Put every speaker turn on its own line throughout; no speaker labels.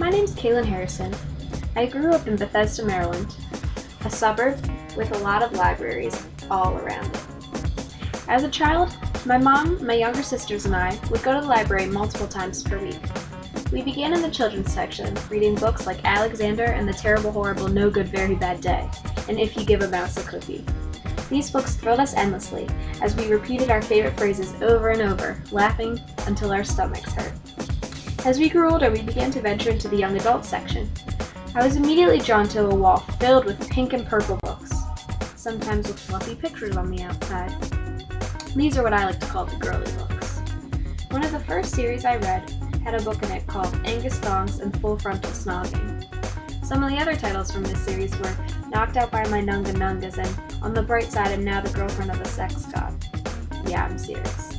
My name's Kaylin Harrison. I grew up in Bethesda, Maryland, a suburb with a lot of libraries all around it. As a child, my mom, my younger sisters, and I would go to the library multiple times per week. We began in the children's section, reading books like Alexander and the Terrible, Horrible, No Good, Very Bad Day, and If You Give a Mouse a Cookie. These books thrilled us endlessly as we repeated our favorite phrases over and over, laughing until our stomachs hurt. As we grew older, we began to venture into the young adult section. I was immediately drawn to a wall filled with pink and purple books, sometimes with fluffy pictures on the outside. These are what I like to call the girly books. One of the first series I read had a book in it called Angus Thongs and Full Frontal Snogging. Some of the other titles from this series were Knocked Out by My Nunga Nungas and On the Bright Side I'm Now the Girlfriend of a Sex God. Yeah, I'm serious.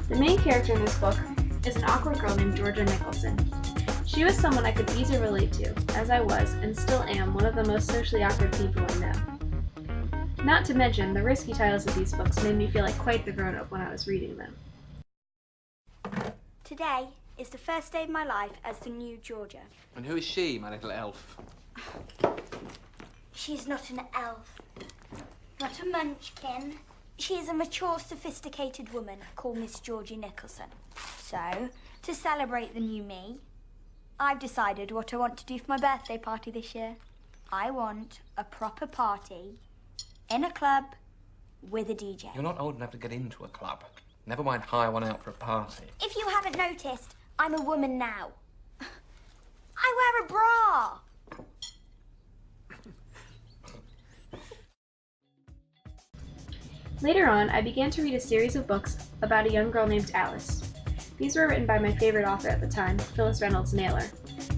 The main character in this book is an awkward girl named Georgia Nicholson. She was someone I could easily relate to, as I was, and still am, one of the most socially awkward people I know. Not to mention, the risky titles of these books made me feel like quite the grown-up when I was reading them.
Today is the first day of my life as the new Georgia.
And who is she, my little elf?
She's not an elf, not a munchkin. She is a mature, sophisticated woman called Miss Georgie Nicholson. So, to celebrate the new me, I've decided what I want to do for my birthday party this year. I want a proper party in a club with a DJ.
You're not old enough to get into a club. Never mind hire one out for a party.
If you haven't noticed, I'm a woman now. I wear a bra.
Later on, I began to read a series of books about a young girl named Alice. These were written by my favorite author at the time, Phyllis Reynolds Naylor,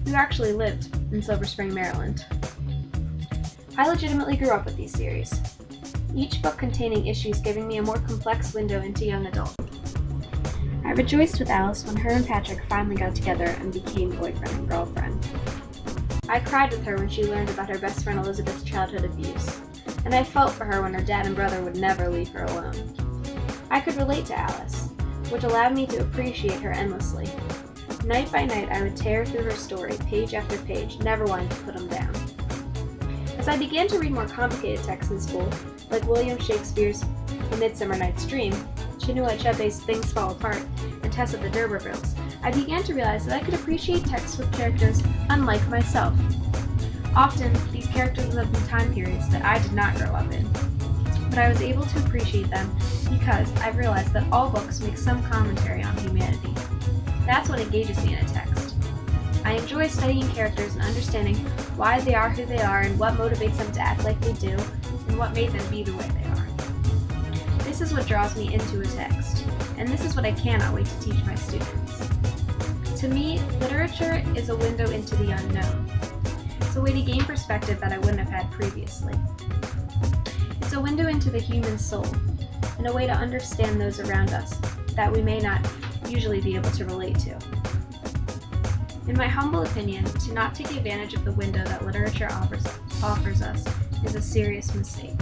who actually lived in Silver Spring, Maryland. I legitimately grew up with these series, each book containing issues giving me a more complex window into young adult. I rejoiced with Alice when her and Patrick finally got together and became boyfriend and girlfriend. I cried with her when she learned about her best friend Elizabeth's childhood abuse, and I felt for her when her dad and brother would never leave her alone. I could relate to Alice, which allowed me to appreciate her endlessly. Night by night, I would tear through her story, page after page, never wanting to put them down. As I began to read more complicated texts in school, like William Shakespeare's A Midsummer Night's Dream, Chinua Achebe's Things Fall Apart, and Tess of the D'Urbervilles, I began to realize that I could appreciate texts with characters unlike myself. Often, these characters lived in time periods that I did not grow up in, but I was able to appreciate them because I've realized that all books make some commentary on humanity. That's what engages me in a text. I enjoy studying characters and understanding why they are who they are and what motivates them to act like they do and what made them be the way they are. This is what draws me into a text, and this is what I cannot wait to teach my students. To me, literature is a window into the unknown. It's a way to gain perspective that I wouldn't have had previously. It's a window into the human soul, and a way to understand those around us that we may not usually be able to relate to. In my humble opinion, to not take advantage of the window that literature offers us is a serious mistake.